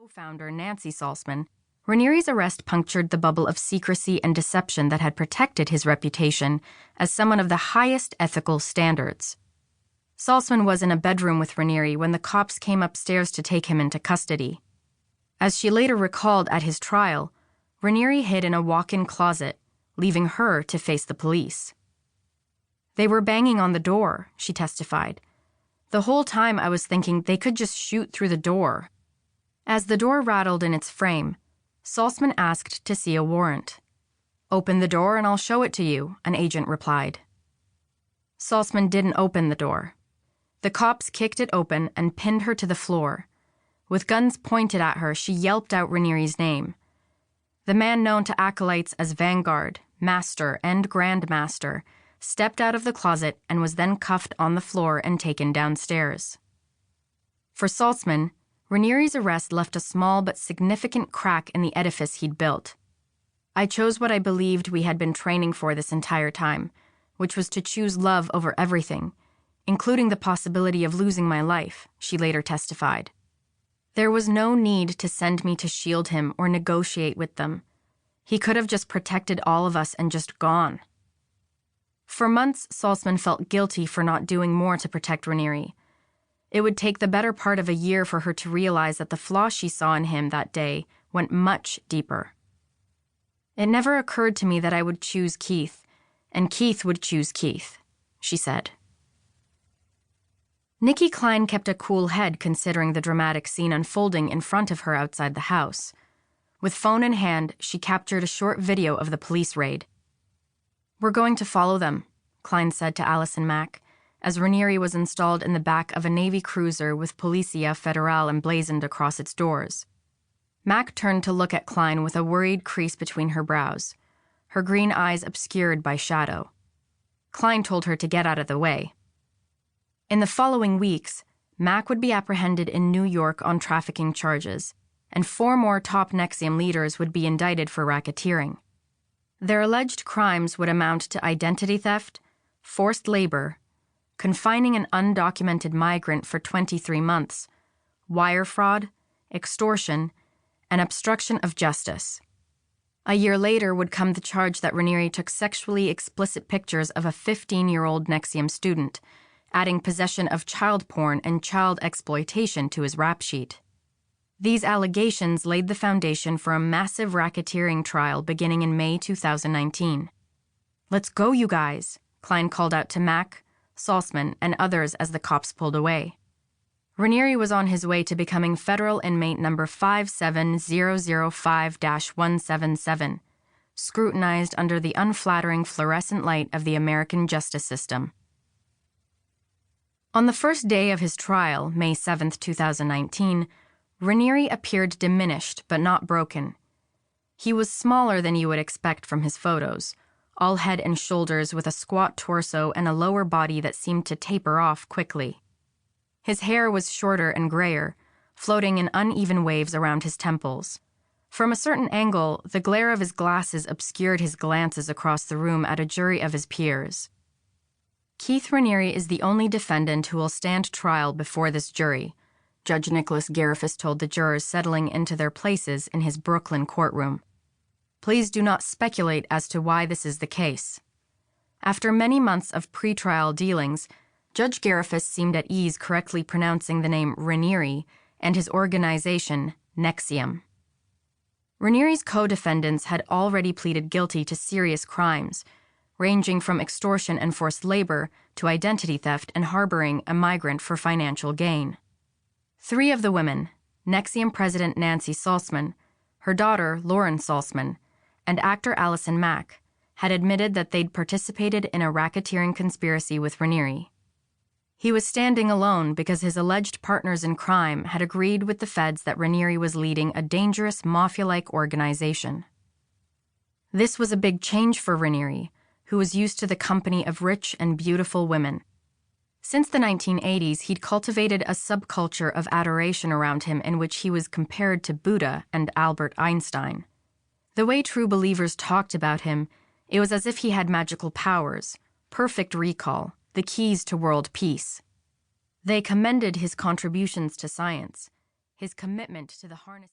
co-founder Nancy Salzman, Raniere's arrest punctured the bubble of secrecy and deception that had protected his reputation as someone of the highest ethical standards. Salzman was in a bedroom with Raniere when the cops came upstairs to take him into custody. As she later recalled at his trial, Raniere hid in a walk-in closet, leaving her to face the police. "They were banging on the door," she testified. "The whole time I was thinking they could just shoot through the door." As the door rattled in its frame, Salzman asked to see a warrant. "Open the door and I'll show it to you," an agent replied. Salzman didn't open the door. The cops kicked it open and pinned her to the floor. With guns pointed at her, she yelped out Raniere's name. The man known to acolytes as Vanguard, Master, and Grandmaster stepped out of the closet and was then cuffed on the floor and taken downstairs. For Salzman, Raniere's arrest left a small but significant crack in the edifice he'd built. "I chose what I believed we had been training for this entire time, which was to choose love over everything, including the possibility of losing my life," she later testified. "There was no need to send me to shield him or negotiate with them. He could have just protected all of us and just gone." For months, Salzman felt guilty for not doing more to protect Raniere. It would take the better part of a year for her to realize that the flaw she saw in him that day went much deeper. "It never occurred to me that I would choose Keith, and Keith would choose Keith," she said. Nikki Cline kept a cool head considering the dramatic scene unfolding in front of her outside the house. With phone in hand, she captured a short video of the police raid. "We're going to follow them," Cline said to Allison Mack, as Raniere was installed in the back of a Navy cruiser with Policia Federal emblazoned across its doors. Mack turned to look at Cline with a worried crease between her brows, her green eyes obscured by shadow. Cline told her to get out of the way. In the following weeks, Mack would be apprehended in New York on trafficking charges, and 4 more top NXIVM leaders would be indicted for racketeering. Their alleged crimes would amount to identity theft, forced labor, confining an undocumented migrant for 23 months, wire fraud, extortion, and obstruction of justice. A year later would come the charge that Raniere took sexually explicit pictures of a 15-year-old NXIVM student, adding possession of child porn and child exploitation to his rap sheet. These allegations laid the foundation for a massive racketeering trial beginning in May 2019. "Let's go, you guys," Cline called out to Mack, Salzman, and others as the cops pulled away. Raniere was on his way to becoming federal inmate number 57005-177, scrutinized under the unflattering fluorescent light of the American justice system. On the first day of his trial, May 7, 2019, Raniere appeared diminished but not broken. He was smaller than you would expect from his photos, all head and shoulders with a squat torso and a lower body that seemed to taper off quickly. His hair was shorter and grayer, floating in uneven waves around his temples. From a certain angle, the glare of his glasses obscured his glances across the room at a jury of his peers. "Keith Raniere is the only defendant who will stand trial before this jury," Judge Nicholas Garifas told the jurors settling into their places in his Brooklyn courtroom. "Please do not speculate as to why this is the case." After many months of pretrial dealings, Judge Garifas seemed at ease correctly pronouncing the name Raniere and his organization, NXIVM. Raniere's co-defendants had already pleaded guilty to serious crimes, ranging from extortion and forced labor to identity theft and harboring a migrant for financial gain. 3 of the women, NXIVM President Nancy Salzman, her daughter Lauren Salzman, and actor Allison Mack, had admitted that they'd participated in a racketeering conspiracy with Raniere. He was standing alone because his alleged partners in crime had agreed with the feds that Raniere was leading a dangerous mafia-like organization. This was a big change for Raniere, who was used to the company of rich and beautiful women. Since the 1980s, he'd cultivated a subculture of adoration around him in which he was compared to Buddha and Albert Einstein. The way true believers talked about him, it was as if he had magical powers, perfect recall, the keys to world peace. They commended his contributions to science, his commitment to the harness.